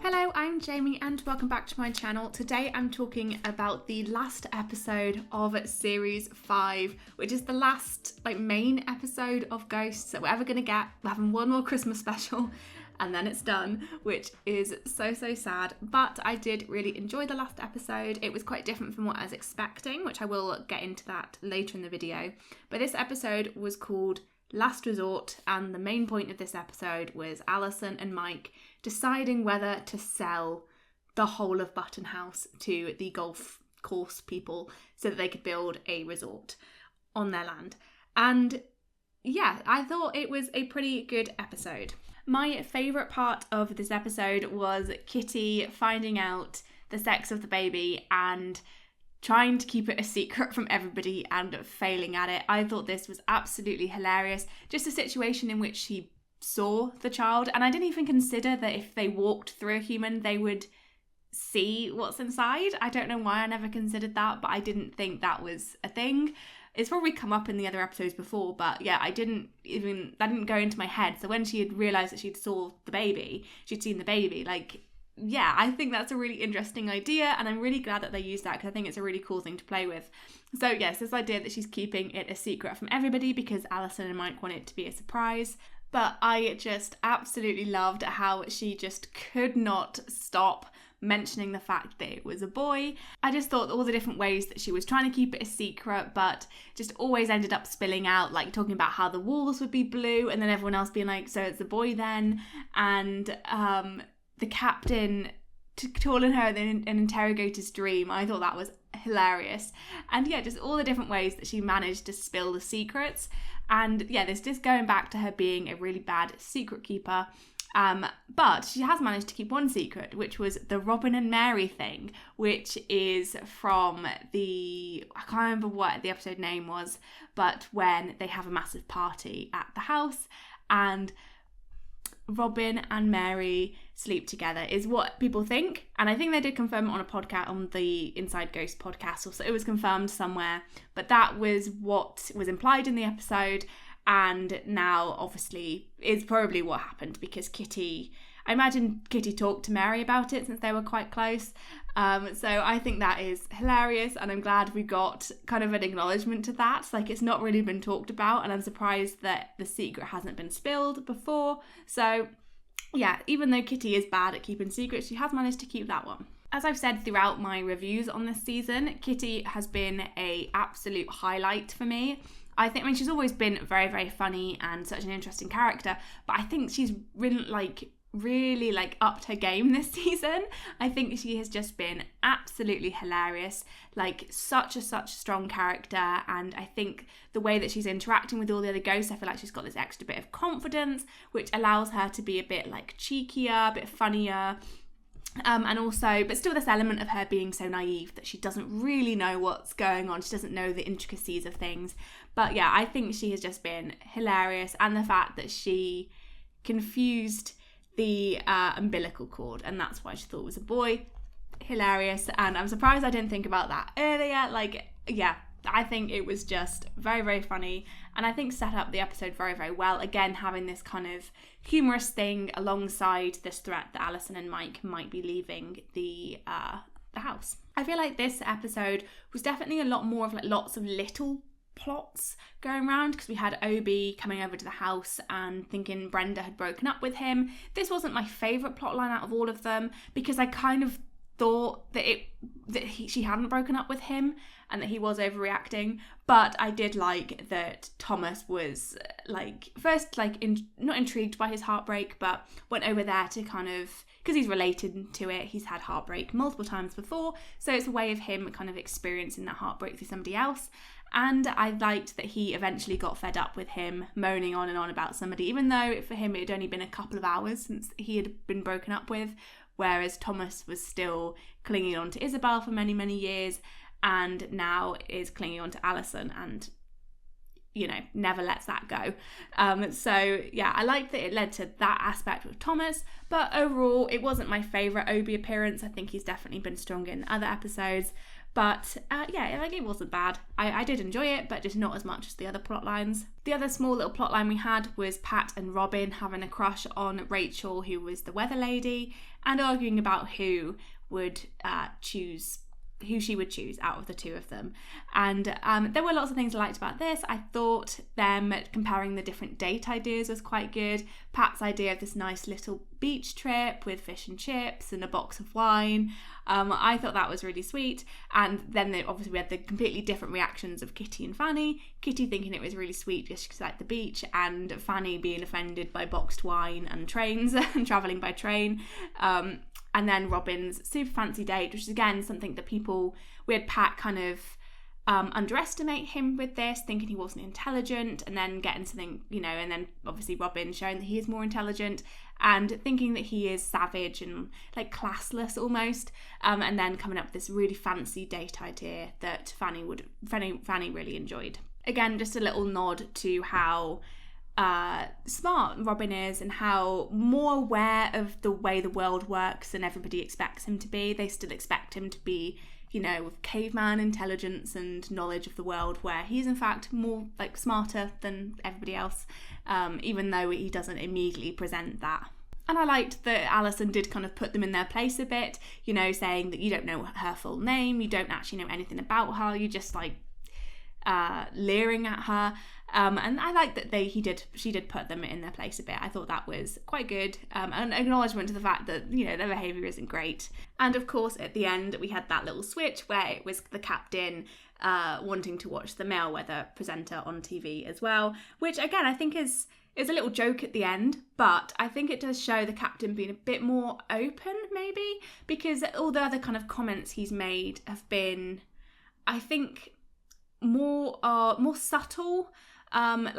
Hello, I'm Jamie and welcome back to my channel. Today I'm talking about the last episode of series 5, which is the last main episode of Ghosts that we're ever going to get. We're having one more Christmas special and then it's done, which is so sad. But I did really enjoy the last episode. It was quite different from what I was expecting, which I will get into that later in the video. But this episode was called Last Resort, and the main point of this episode was Alison and Mike deciding whether to sell the whole of Button House to the golf course people so that they could build a resort on their land. And yeah, I thought it was a pretty good episode. My favourite part of this episode was Kitty finding out the sex of the baby and trying to keep it a secret from everybody and failing at it. I thought this was absolutely hilarious. Just a situation in which she saw the child, and I didn't even consider that if they walked through a human, they would see what's inside. I don't know why I never considered that, but I didn't think that was a thing. It's probably come up in the other episodes before, but yeah, that didn't go into my head. So when she had realised that she'd seen the baby, yeah, I think that's a really interesting idea, and I'm really glad that they used that because I think it's a really cool thing to play with. So yes, this idea that she's keeping it a secret from everybody because Alison and Mike want it to be a surprise. But I just absolutely loved how she just could not stop mentioning the fact that it was a boy. I just thought all the different ways that she was trying to keep it a secret, but just always ended up spilling out, like talking about how the walls would be blue, and then everyone else being like, so it's a boy then, and the captain calling her an interrogator's dream. I thought that was hilarious. And yeah, just all the different ways that she managed to spill the secrets. And yeah, this is going back to her being a really bad secret keeper. But she has managed to keep one secret, which was the Robin and Mary thing, which is from I can't remember what the episode name was, but when they have a massive party at the house and Robin and Mary sleep together is what people think, and I think they did confirm it on a podcast, on the Inside Ghost podcast, so it was confirmed somewhere, but that was what was implied in the episode, and now obviously is probably what happened because I imagine Kitty talked to Mary about it since they were quite close. So I think that is hilarious, and I'm glad we got kind of an acknowledgement to that. Like, it's not really been talked about, and I'm surprised that the secret hasn't been spilled before. So yeah, even though Kitty is bad at keeping secrets, she has managed to keep that one. As I've said throughout my reviews on this season, Kitty has been an absolute highlight for me. I mean, she's always been very, very funny and such an interesting character, but I think she's really upped her game this season. I think she has just been absolutely hilarious, such a strong character, and I think the way that she's interacting with all the other ghosts, I feel like she's got this extra bit of confidence, which allows her to be a bit cheekier, a bit funnier, and also, but still this element of her being so naive that she doesn't really know what's going on. She doesn't know the intricacies of things. But yeah, I think she has just been hilarious, and the fact that she confused the umbilical cord, and that's why she thought it was a boy. Hilarious, and I'm surprised I didn't think about that earlier. Yeah, I think it was just very, very funny, and I think set up the episode very, very well. Again, having this kind of humorous thing alongside this threat that Alison and Mike might be leaving the house. I feel like this episode was definitely a lot more of lots of little plots going around, because we had Obi coming over to the house and thinking Brenda had broken up with him. This wasn't my favourite plotline out of all of them, because I kind of thought that she hadn't broken up with him and that he was overreacting. But I did like that Thomas was first not intrigued by his heartbreak, but went over there to kind of, because he's related to it, he's had heartbreak multiple times before, so it's a way of him kind of experiencing that heartbreak through somebody else. And I liked that he eventually got fed up with him moaning on and on about somebody, even though for him it had only been a couple of hours since he had been broken up with, whereas Thomas was still clinging on to Isabel for many, many years, and now is clinging on to Alison and, never lets that go. So yeah, I liked that it led to that aspect with Thomas, but overall it wasn't my favourite Obi appearance. I think he's definitely been stronger in other episodes. But yeah, like, it wasn't bad. I did enjoy it, but just not as much as the other plot lines. The other small little plot line we had was Pat and Robin having a crush on Rachel, who was the weather lady, and arguing about who she would choose out of the two of them. And there were lots of things I liked about this. I thought them comparing the different date ideas was quite good. Pat's idea of this nice little beach trip with fish and chips and a box of wine, I thought that was really sweet. And then obviously we had the completely different reactions of Kitty and Fanny. Kitty thinking it was really sweet just because she liked the beach, and Fanny being offended by boxed wine and trains and travelling by train. And then Robin's super fancy date, which is again something that we had Pat kind of underestimate him with this, thinking he wasn't intelligent, and then getting something, and then obviously Robin showing that he is more intelligent, and thinking that he is savage and like classless almost, and then coming up with this really fancy date idea that Fanny really enjoyed. Again, just a little nod to how smart Robin is and how more aware of the way the world works than everybody expects him to be. They still expect him to be, with caveman intelligence and knowledge of the world, where he's in fact more like smarter than everybody else, even though he doesn't immediately present that. And I liked that Alison did kind of put them in their place a bit, saying that you don't know her full name, you don't actually know anything about her, you just like leering at her. And I like that she did put them in their place a bit. I thought that was quite good. An acknowledgement to the fact that, their behaviour isn't great. And of course, at the end, we had that little switch where it was the captain wanting to watch the male weather presenter on TV as well, which again, I think is a little joke at the end, but I think it does show the captain being a bit more open, maybe, because all the other kind of comments he's made have been, I think, more subtle, and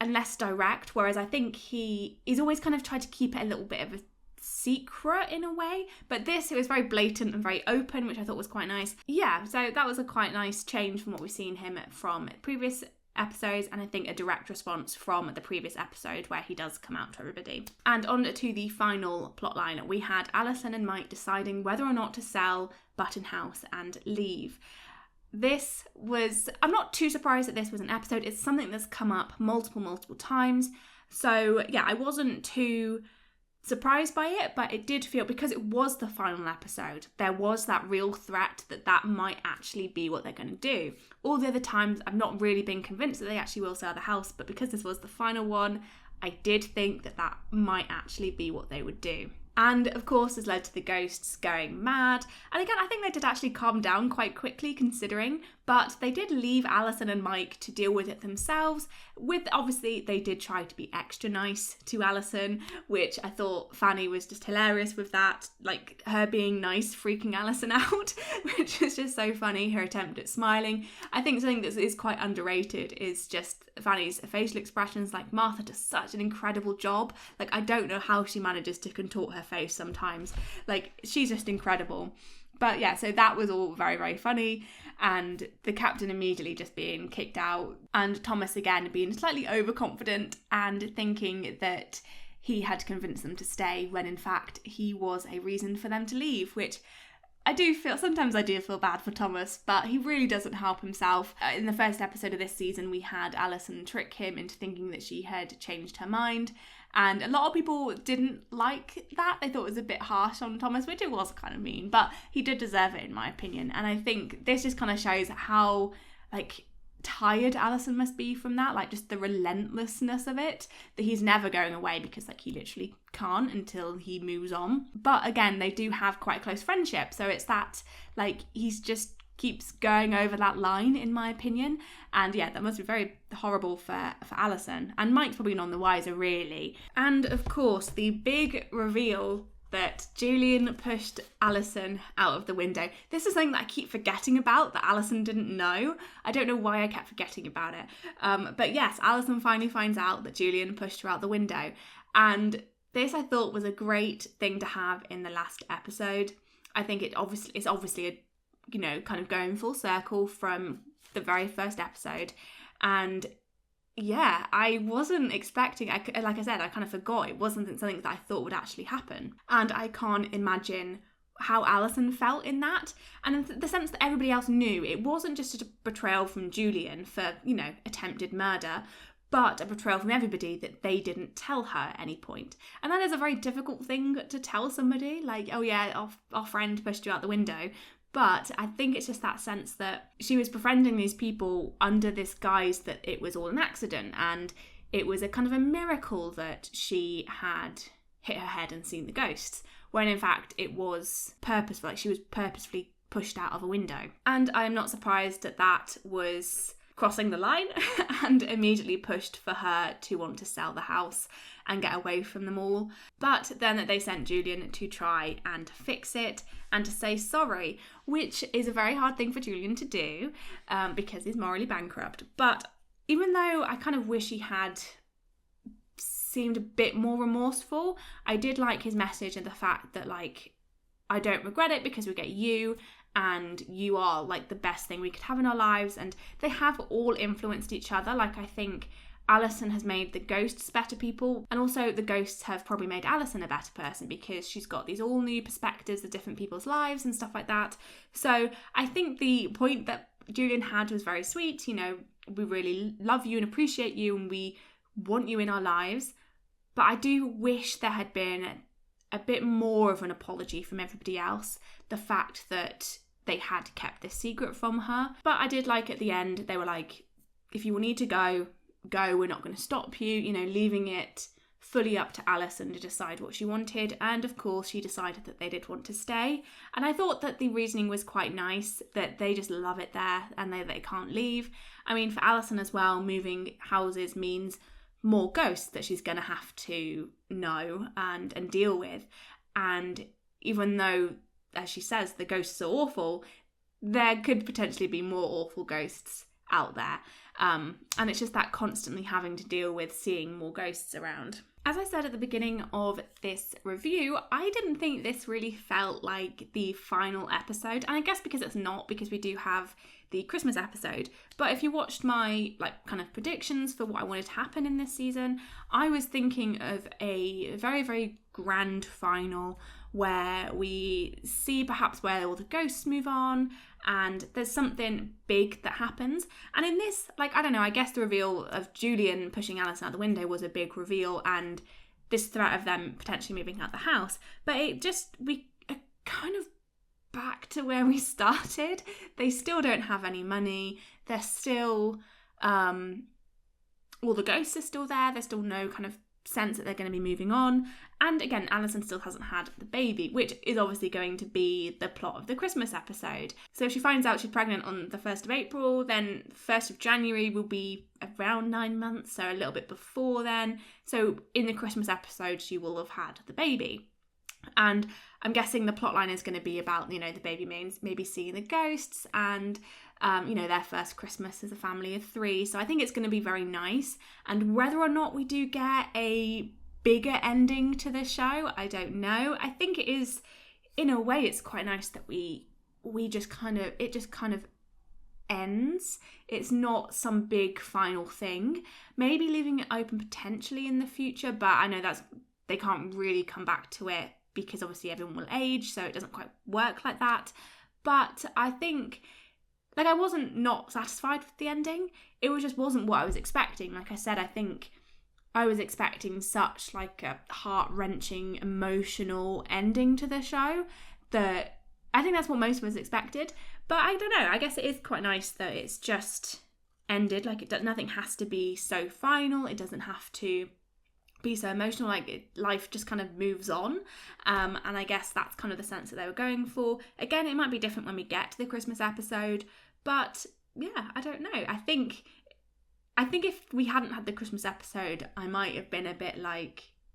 less direct, whereas I think he's always kind of tried to keep it a little bit of a secret in a way, but it was very blatant and very open, which I thought was quite nice. Yeah, so that was a quite nice change from what we've seen him from previous episodes, and I think a direct response from the previous episode where he does come out to everybody. And on to the final plotline, we had Alison and Mike deciding whether or not to sell Button House and leave. I'm not too surprised that this was an episode. It's something that's come up multiple times. So yeah, I wasn't too surprised by it, but it did feel, because it was the final episode, there was that real threat that might actually be what they're going to do. All the other times, I've not really been convinced that they actually will sell the house, but because this was the final one, I did think that might actually be what they would do. And of course, has led to the ghosts going mad. And again, I think they did actually calm down quite quickly considering, but they did leave Alison and Mike to deal with it themselves. Obviously, they did try to be extra nice to Alison, which I thought Fanny was just hilarious with that. Like, her being nice, freaking Alison out, which is just so funny, her attempt at smiling. I think something that is quite underrated is just Fanny's facial expressions. Like, Martha does such an incredible job. Like, I don't know how she manages to contort her face sometimes. Like, she's just incredible. But yeah, so that was all very, very funny, and the captain immediately just being kicked out, and Thomas again being slightly overconfident and thinking that he had convinced them to stay when in fact he was a reason for them to leave, which sometimes I do feel bad for Thomas, but he really doesn't help himself. In the first episode of this season, we had Alison trick him into thinking that she had changed her mind, and a lot of people didn't like that. They thought it was a bit harsh on Thomas, which it was kind of mean, but he did deserve it in my opinion. And I think this just kind of shows how tired Alison must be from that, just the relentlessness of it, that he's never going away, because he literally can't until he moves on. But again, they do have quite a close friendship, so it's that he's just keeps going over that line, in my opinion. And yeah, that must be very horrible for Alison. And Mike's probably none the wiser, really. And of course, the big reveal that Julian pushed Alison out of the window. This is something that I keep forgetting about, that Alison didn't know. I don't know why I kept forgetting about it. But yes, Alison finally finds out that Julian pushed her out the window. And this, I thought, was a great thing to have in the last episode. I think it's obviously a kind of going full circle from the very first episode. And yeah, I wasn't expecting, like I said, I kind of forgot. It wasn't something that I thought would actually happen. And I can't imagine how Alison felt in that, and in the sense that everybody else knew it wasn't just a betrayal from Julian for, attempted murder, but a betrayal from everybody that they didn't tell her at any point. And that is a very difficult thing to tell somebody, like, oh yeah, our friend pushed you out the window. But I think it's just that sense that she was befriending these people under this guise that it was all an accident, and it was a kind of a miracle that she had hit her head and seen the ghosts, when in fact it was purposeful, like she was purposefully pushed out of a window. And I'm not surprised that was crossing the line and immediately pushed for her to want to sell the house and get away from them all. But then they sent Julian to try and fix it and to say sorry, which is a very hard thing for Julian to do because he's morally bankrupt. But even though I kind of wish he had seemed a bit more remorseful, I did like his message and the fact that, like, I don't regret it because we get you, and you are like the best thing we could have in our lives. And they have all influenced each other. Like, I think Alison has made the ghosts better people, and also the ghosts have probably made Alison a better person because she's got these all new perspectives of different people's lives and stuff like that. So I think the point that Julian had was very sweet. We really love you and appreciate you, and we want you in our lives. But I do wish there had been a bit more of an apology from everybody else. The fact that they had kept this secret from her. But I did like at the end, they were like, if you will need to go, we're not going to stop you, leaving it fully up to Alison to decide what she wanted. And of course, she decided that they did want to stay. And I thought that the reasoning was quite nice, that they just love it there and they can't leave. I mean, for Alison as well, moving houses means more ghosts that she's going to have to know and deal with. And even though, as she says, the ghosts are awful, there could potentially be more awful ghosts out there. And it's just that constantly having to deal with seeing more ghosts around. As I said at the beginning of this review, I didn't think this really felt like the final episode. And I guess because it's not, because we do have the Christmas episode. But if you watched my kind of predictions for what I wanted to happen in this season, I was thinking of a very, very grand final where we see perhaps where all the ghosts move on and there's something big that happens. And in this, I don't know, I guess the reveal of Julian pushing Alison out the window was a big reveal, and this threat of them potentially moving out the house. But we are kind of back to where we started. They still don't have any money. They're still, all the ghosts are still there. There's still no kind of sense that they're going to be moving on. And again, Alison still hasn't had the baby, which is obviously going to be the plot of the Christmas episode. So if she finds out she's pregnant on the 1st of April, then 1st of January will be around 9 months, so a little bit before then. So in the Christmas episode, she will have had the baby. And I'm guessing the plotline is going to be about, the baby maybe seeing the ghosts and, their first Christmas as a family of 3. So I think it's going to be very nice. And whether or not we do get a bigger ending to this show, I don't know. I think it is, in a way, it's quite nice that it just kind of ends. It's not some big final thing. Maybe leaving it open potentially in the future, but I know they can't really come back to it because obviously everyone will age, so it doesn't quite work like that. But I think, I wasn't not satisfied with the ending. It just wasn't what I was expecting. Like I said, I think I was expecting such a heart-wrenching, emotional ending to the show that I think that's what most of us expected. But I don't know, I guess it is quite nice that it's just ended. Nothing has to be so final. It doesn't have to be so emotional. Life just kind of moves on. And I guess that's kind of the sense that they were going for. Again, it might be different when we get to the Christmas episode. But yeah, I don't know. I think if we hadn't had the Christmas episode, I might have been a bit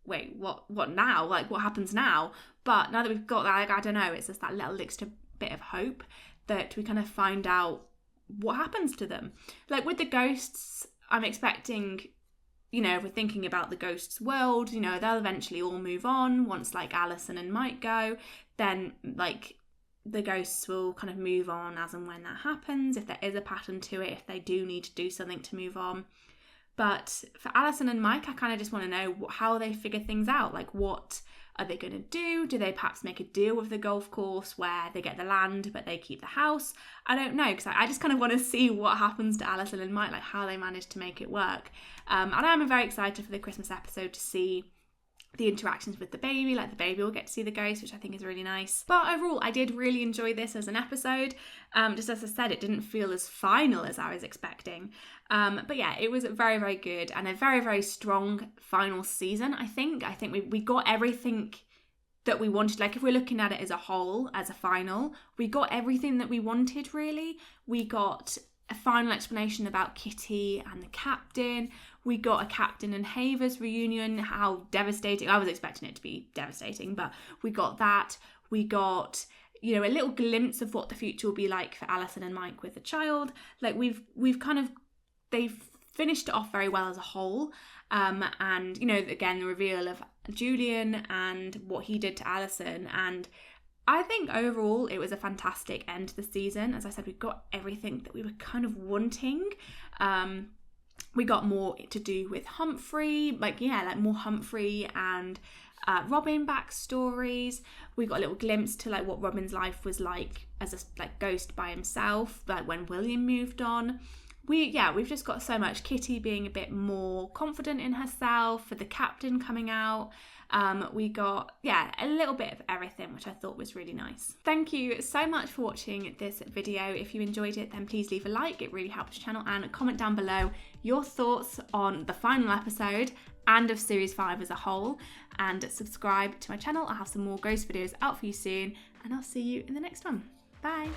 wait, what now? What happens now? But now that we've got that, I don't know, it's just that little extra bit of hope that we kind of find out what happens to them. With the ghosts, I'm expecting, if we're thinking about the ghosts' world, they'll eventually all move on once Alison and Mike go. Then the ghosts will kind of move on as and when that happens, if there is a pattern to it, if they do need to do something to move on. But for Alison and Mike, I kind of just want to know how they figure things out. Like, what are they going to do? Do they perhaps make a deal with the golf course where they get the land but they keep the house? I don't know, because I just kind of want to see what happens to Alison and Mike, like how they manage to make it work. And I'm very excited for the Christmas episode to see the interactions with the baby. Like, the baby will get to see the ghost, which I think is really nice. But overall, I did really enjoy this as an episode. Just as I said, it didn't feel as final as I was expecting. But yeah, it was very, very good and a very, very strong final season, I think. I think we got everything that we wanted. Like, if we're looking at it as a whole, as a final, we got everything that we wanted, really. We got a final explanation about Kitty and the captain. We got a Captain and Havers reunion, how devastating. I was expecting it to be devastating, but we got that. We got, you know, a little glimpse of what the future will be like for Alison and Mike with the child. Like, they've finished it off very well as a whole. And, you know, again, the reveal of Julian and what he did to Alison. And I think overall it was a fantastic end to the season. As I said, we got everything that we were kind of wanting. We got more to do with Humphry, like more Humphry and Robin backstories. We got a little glimpse to like what Robin's life was like as a ghost by himself, like when William moved on. We've just got so much. Kitty being a bit more confident in herself, for the captain coming out. We got, a little bit of everything, which I thought was really nice. Thank you so much for watching this video. If you enjoyed it, then please leave a like. It really helps the channel, and comment down below your thoughts on the final episode and of series 5 as a whole, and subscribe to my channel. I'll have some more ghost videos out for you soon, and I'll see you in the next one. Bye.